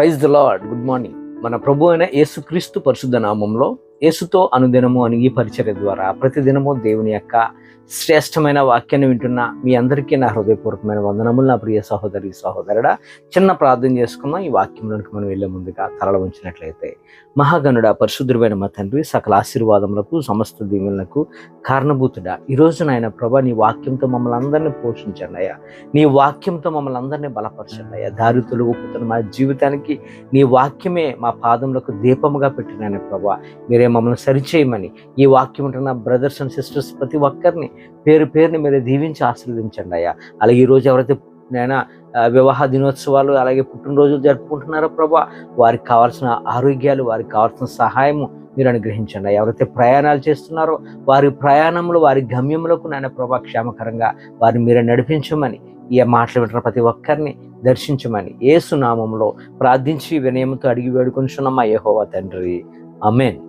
Praise the lord. Good morning. మన ప్రభు అయిన యేసుక్రీస్తు పరిశుద్ధ నామంలో యేసుతో అనుదినము అని ఈ పరిచర్య ద్వారా ప్రతిదినము దేవుని యొక్క శ్రేష్టమైన వాక్యాన్ని వింటున్న మీ అందరికీ నా హృదయపూర్వకమైన వందనములు. నా ప్రియ సహోదరి సహోదరుడా, చిన్న ప్రార్థన చేసుకున్నాం. ఈ వాక్యంలోనికి మనం వెళ్ళే ముందుగా తరల ఉంచినట్లయితే, మహాగణుడ పరిశుద్ధుడైన మా తండ్రి, సకల ఆశీర్వాదములకు సమస్త దీవెనలకు కారణభూతుడా, ఈరోజు నాయన ప్రభా నీ వాక్యంతో మమ్మల్ని అందరినీ పోషించండి అయ్యా. నీ వాక్యంతో మమ్మల్ని అందరినీ బలపరచండి అయ్యా. దారి తొలగిపోతున్న మా జీవితానికి నీ వాక్యమే మా పాదములకు దీపముగా పెట్టినాయన ప్రభా, మీరే మమ్మల్ని సరిచేయమని ఈ వాక్యం ఉంటున్న బ్రదర్స్ అండ్ సిస్టర్స్ ప్రతి ఒక్కరిని పేరు పేరుని మీరే దీవించి ఆశీర్వదించండి అయ్యా. అలాగే ఈరోజు ఎవరైతే నేను వివాహ దినోత్సవాలు అలాగే పుట్టినరోజులు జరుపుకుంటున్నారో ప్రభా, వారికి కావాల్సిన ఆరోగ్యాలు, వారికి కావాల్సిన సహాయము మీరు అనుగ్రహించండి. ఎవరైతే ప్రయాణాలు చేస్తున్నారో వారి ప్రయాణంలో వారి గమ్యములకు నాయన ప్రభా క్షేమకరంగా వారిని మీరే నడిపించమని, ఈ మాటలు వింటున్న ప్రతి ఒక్కరిని దర్శించమని యేసు నామములో ప్రార్థించి వినయముతో అడిగి వేడుకొనిచున్నాం మా యెహోవా తండ్రి, ఆమేన్.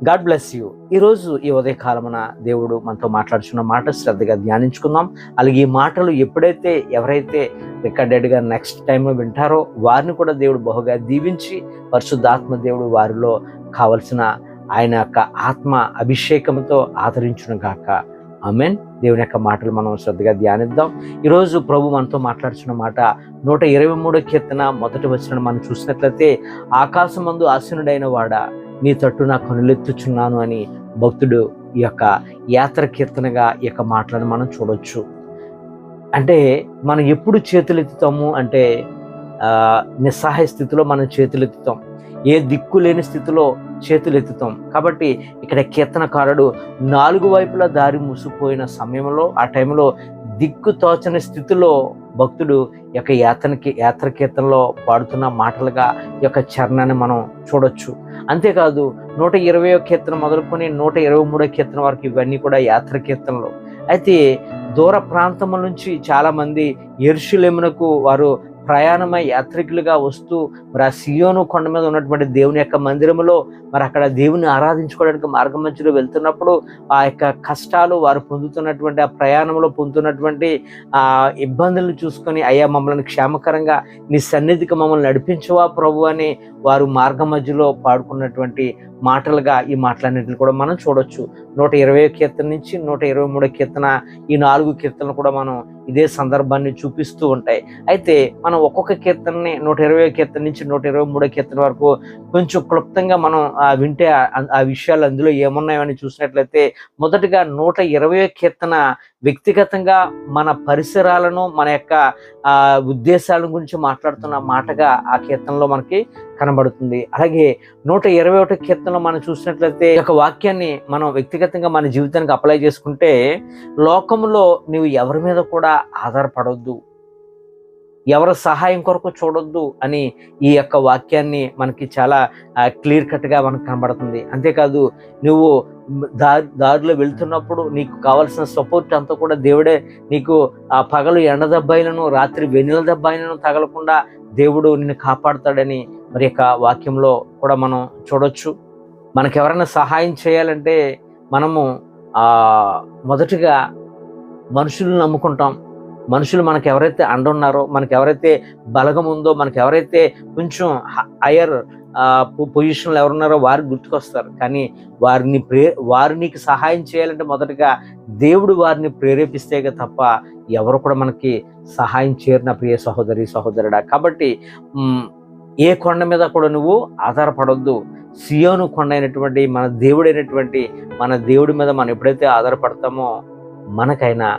God bless you. ఈరోజు ఈ ఉదయకాలమున దేవుడు మనతో మాట్లాడుచున్న మాట శ్రద్ధగా ధ్యానించుకుందాం. అలాగే ఈ మాటలు ఎప్పుడైతే ఎవరైతే రికార్డెడ్గా నెక్స్ట్ టైంలో వింటారో వారిని కూడా దేవుడు బహుగా దీవించి పరిశుద్ధాత్మ దేవుడు వారిలో కావలసిన ఆయన యొక్క ఆత్మ అభిషేకంతో ఆదరించును గాక. ఆమేన్. దేవుని యొక్క మాటలు మనం శ్రద్ధగా ధ్యానిద్దాం. ఈరోజు ప్రభు మనతో మాట్లాడుచున్న మాట 123వ కీర్తన మొదటి వచనం మనం చూసినట్లయితే, ఆకాశమందు ఆసీనుడైన వాడా నీ తట్టు నా కనులెత్తుచున్నాను అని భక్తుడు ఈ యొక్క యాత్ర కీర్తనగా ఈ యొక్క మాటలను మనం చూడొచ్చు. అంటే మనం ఎప్పుడు చేతులెత్తుతాము అంటే నిస్సహాయ స్థితిలో మనం చేతులెత్తుతాం, ఏ దిక్కు లేని స్థితిలో చేతులెత్తుతాం. కాబట్టి ఇక్కడ కీర్తనకారుడు 4 వైపులా దారి మూసిపోయిన సమయంలో, ఆ టైంలో దిక్కు తోచని స్థితిలో భక్తుడు యొక్క యాత్ర కీర్తనలో పాడుతున్న మాటలుగా ఈ యొక్క చరణాన్ని మనం చూడొచ్చు. అంతేకాదు 120వ కీర్తన మొదలుకొని 123వ కీర్తన వరకు ఇవన్నీ కూడా యాత్ర కీర్తనలు. అయితే దూర ప్రాంతముల నుంచి చాలామంది యెరూషలేమునకు వారు ప్రయాణమై యాత్రికులుగా వస్తూ మరి ఆ సియోను కొండ మీద ఉన్నటువంటి దేవుని యొక్క మందిరములో మరి అక్కడ దేవుని ఆరాధించుకోవడానికి మార్గం మధ్యలో వెళ్తున్నప్పుడు ఆ యొక్క కష్టాలు, వారు పొందుతున్నటువంటి ఆ ప్రయాణంలో పొందుతున్నటువంటి ఆ ఇబ్బందులను చూసుకొని, అయ్యా మమ్మల్ని క్షేమకరంగా నీ సన్నిధికి మమ్మల్ని నడిపించవా ప్రభు అని వారు మార్గం మధ్యలో పాడుకున్నటువంటి మాటలుగా ఈ మాటలన్నింటిని కూడా మనం చూడొచ్చు. 120వ కీర్తన నుంచి 123వ కీర్తన, ఈ 4 కీర్తనలు కూడా మనం ఇదే సందర్భాన్ని చూపిస్తూ ఉంటాయి. అయితే మనం ఒక్కొక్క కీర్తనని 120వ కీర్తన నుంచి 123వ కీర్తన వరకు కొంచెం క్లుప్తంగా మనం వింటే ఆ విషయాలు అందులో ఏమున్నాయని చూసినట్లయితే, మొదటిగా 120వ కీర్తన వ్యక్తిగతంగా మన పరిసరాలను, మన యొక్క ఉద్దేశాల గురించి మాట్లాడుతున్న మాటగా ఆ కీర్తనలో మనకి కనబడుతుంది. అలాగే 121వ కీర్తనలో మనం చూసినట్లయితే ఈ యొక్క వాక్యాన్ని మనం వ్యక్తిగతంగా మన జీవితానికి అప్లై చేసుకుంటే, లోకంలో నువ్వు ఎవరి మీద కూడా ఆధారపడొద్దు, ఎవరి సహాయం కొరకు చూడొద్దు అని ఈ యొక్క వాక్యాన్ని మనకి చాలా క్లియర్ కట్గా మనకు కనబడుతుంది. అంతేకాదు నువ్వు దారిలో వెళ్తున్నప్పుడు నీకు కావాల్సిన సపోర్ట్ అంతా కూడా దేవుడే నీకు పగలు ఎండ దెబ్బైలను, రాత్రి వెన్నెల దెబ్బైలను తగలకుండా దేవుడు నిన్ను కాపాడుతాడని మరి యొక్క వాక్యంలో కూడా మనం చూడొచ్చు. మనకు ఎవరైనా సహాయం చేయాలంటే మనము మొదటిగా మనుషులను నమ్ముకుంటాం. మనుషులు మనకు ఎవరైతే అండున్నారో, మనకు ఎవరైతే బలగం ఉందో, మనకు ఎవరైతే కొంచెం హయ్యర్ పొజిషన్లో ఎవరున్నారో వారు గుర్తుకొస్తారు. కానీ వారు నీకు సహాయం చేయాలంటే మొదటగా దేవుడు వారిని ప్రేరేపిస్తే తప్ప ఎవరు కూడా మనకి సహాయం చేయరు నా ప్రియ సహోదరి సహోదరుడా. కాబట్టి ఏ కొండ మీద కూడా నువ్వు ఆధారపడొద్దు. సియోను కొండ అయినటువంటి మన దేవుడైనటువంటి మన దేవుడి మీద మనం ఎప్పుడైతే ఆధారపడతామో మనకైనా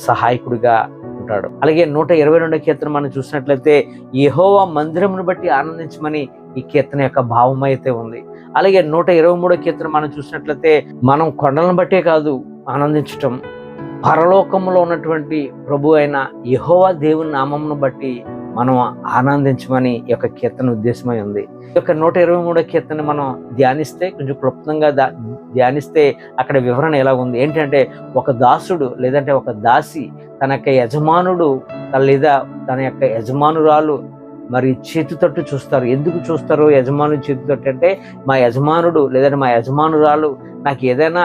సహాయకుడిగా ఉంటాడు. అలాగే 122వ కీర్తన మనం చూసినట్లయితే, యెహోవా మందిరమును బట్టి ఆనందించమని ఈ కీర్తన యొక్క భావం అయితే ఉంది. అలాగే 123వ కీర్తన మనం చూసినట్లయితే, మనం కొండలను బట్టే కాదు ఆనందించటం, పరలోకంలో ఉన్నటువంటి ప్రభు అయిన యెహోవా దేవుని నామమును బట్టి మనం ఆనందించమని ఈ యొక్క కీర్తన ఉద్దేశమై ఉంది. ఈ యొక్క 123వ కీర్తన మనం ధ్యానిస్తే, కొంచెం క్లుప్తంగా ధ్యానిస్తే అక్కడ వివరణ ఎలా ఉంది ఏంటంటే, ఒక దాసుడు లేదంటే ఒక దాసి తన యొక్క యజమానుడు లేదా తన యొక్క యజమానురాలు మరి చేతి తట్టు చూస్తారు. ఎందుకు చూస్తారు యజమానుడు చేతి తట్టు అంటే, మా యజమానుడు లేదంటే మా యజమానురాలు నాకు ఏదైనా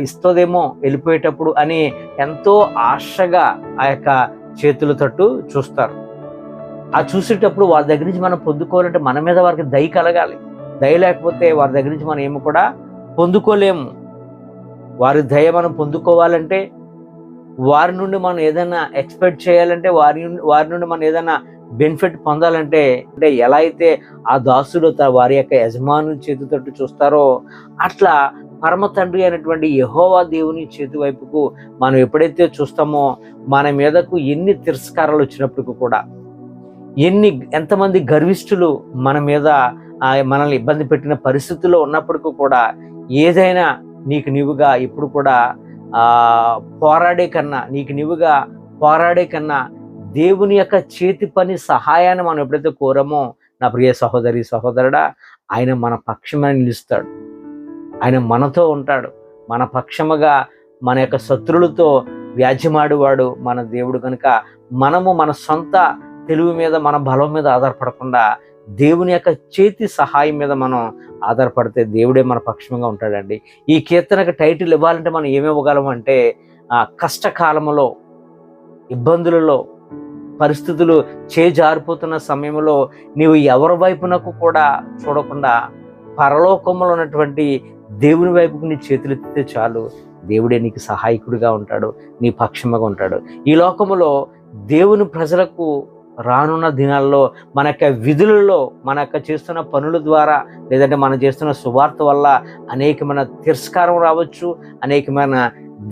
ఇస్తుందేమో వెళ్ళిపోయేటప్పుడు అని ఎంతో ఆశగా ఆ యొక్క చేతుల తట్టు చూస్తారు. ఆ చూసేటప్పుడు వారి దగ్గర నుంచి మనం పొందుకోవాలంటే మన మీద వారికి దయ కలగాలి. దయ లేకపోతే వారి దగ్గర నుంచి మనం ఏమి కూడా పొందుకోలేము. వారి దయ మనం పొందుకోవాలంటే, వారి నుండి మనం ఏదైనా ఎక్స్పెక్ట్ చేయాలంటే, వారి నుండి మనం ఏదైనా బెనిఫిట్ పొందాలంటే, అంటే ఎలా అయితే ఆ దాసులు వారి యొక్క యజమానుల చేతితోటి చూస్తారో, అట్లా పరమ తండ్రి అయినటువంటి యెహోవా దేవుని చేతి వైపుకు మనం ఎప్పుడైతే చూస్తామో, మన మీదకు ఎన్ని తిరస్కారాలు వచ్చినప్పటికీ కూడా, ఎంతమంది గర్విష్ఠులు మన మీద మనల్ని ఇబ్బంది పెట్టిన పరిస్థితుల్లో ఉన్నప్పటికీ కూడా, ఏదైనా నీకు నీవుగా ఇప్పుడు కూడా నీకు నీవుగా పోరాడే కన్నా దేవుని యొక్క చేతి పని సహాయాన్ని మనం ఎప్పుడైతే కోరామో, నా ప్రియ సహోదరి సహోదరుడా, ఆయన మన పక్షంగా నిలుస్తాడు. ఆయన మనతో ఉంటాడు. మన పక్షముగా మన యొక్క శత్రులతో వ్యాజ్యమాడువాడు మన దేవుడు కనుక, మనము మన సొంత తెలివి మీద, మన బలం మీద ఆధారపడకుండా దేవుని యొక్క చేతి సహాయం మీద మనం ఆధారపడితే దేవుడే మన పక్షంగా ఉంటాడండి. ఈ కీర్తనకు టైటిల్ ఇవ్వాలంటే మనం ఏమి ఇవ్వగలం అంటే, కష్టకాలంలో, ఇబ్బందులలో, పరిస్థితులు చేజారిపోతున్న సమయంలో నీవు ఎవరి వైపునకు కూడా చూడకుండా పరలోకంలో ఉన్నటువంటి దేవుని వైపుకు నీ చేతులెత్తితే చాలు, దేవుడే నీకు సహాయకుడిగా ఉంటాడు, నీ పక్షముగా ఉంటాడు. ఈ లోకములో దేవుని ప్రజలకు రానున్న దినాల్లో మన యొక్క విధులలో, మన యొక్క చేస్తున్న పనుల ద్వారా, లేదంటే మనం చేస్తున్న సువార్త వల్ల అనేకమైన తిరస్కారం రావచ్చు, అనేకమైన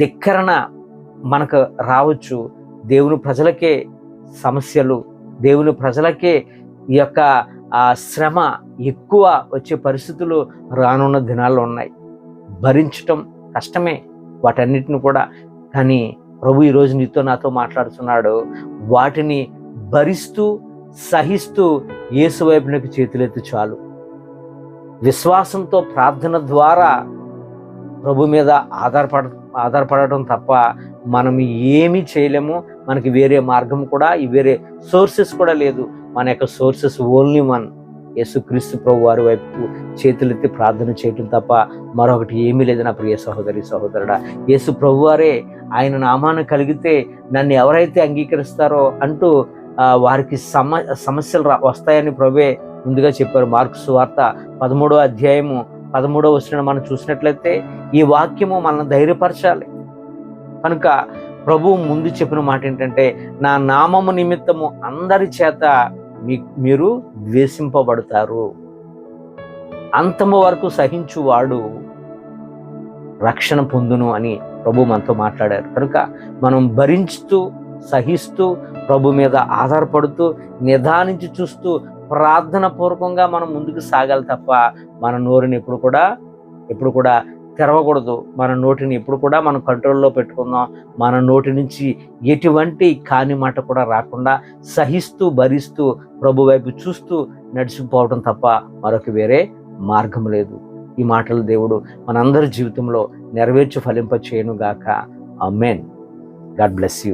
ధిక్కరణ మనకు రావచ్చు. దేవుని ప్రజలకే సమస్యలు, దేవుని ప్రజలకే ఈ యొక్క శ్రమ ఎక్కువ వచ్చే పరిస్థితులు రానున్న దినాల్లో ఉన్నాయి. భరించటం కష్టమే వాటన్నిటిని కూడా, కానీ ప్రభు ఈరోజు నీతో నాతో మాట్లాడుతున్నాడు. వాటిని భరిస్తూ సహిస్తూ యేసు వైపునకు చేతులెత్తి చాలు. విశ్వాసంతో ప్రార్థన ద్వారా ప్రభు మీద ఆధారపడటం తప్ప మనం ఏమీ చేయలేము. మనకి వేరే మార్గం కూడా, వేరే సోర్సెస్ కూడా లేదు. మన యొక్క సోర్సెస్ ఓన్లీ వన్, యేసుక్రీస్తు ప్రభు వారి వైపు చేతులెత్తి ప్రార్థన చేయటం తప్ప మరొకటి ఏమీ లేదు. నా ప్రియ సహోదరి సహోదరుడా, యేసు ప్రభు వారే ఆయన నామాన్ని కలిగితే నన్ను ఎవరైతే అంగీకరిస్తారో అంటూ వారికి సమస్యలు వస్తాయని ప్రభువే ముందుగా చెప్పారు. మార్కు సువార్త 13వ అధ్యాయము 13వ వచనం మనం చూసినట్లయితే ఈ వాక్యము మనల్ని ధైర్యపరచాలి. కనుక ప్రభువు ముందు చెప్పిన మాట ఏంటంటే, నా నామము నిమిత్తము అందరి చేత మీరు ద్వేషింపబడతారు, అంతము వరకు సహించువాడు రక్షణ పొందును అని ప్రభు మనతో మాట్లాడారు. కనుక మనం భరించుతూ సహిస్తూ ప్రభు మీద ఆధారపడుతూ నిదానించి చూస్తూ ప్రార్థన పూర్వకంగా మనం ముందుకు సాగాలి తప్ప మన నోరుని ఎప్పుడు కూడా తెరవకూడదు. మన నోటిని ఎప్పుడు కూడా మనం కంట్రోల్లో పెట్టుకుందాం. మన నోటి నుంచి ఎటువంటి కాని మాట కూడా రాకుండా సహిస్తూ భరిస్తూ ప్రభు వైపు చూస్తూ నడిచిపోవడం తప్ప మరొక వేరే మార్గం లేదు. ఈ మాటలు దేవుడు మనందరి జీవితంలో నెరవేర్చి ఫలింప చేయను గాక. ఆమేన్. God bless you.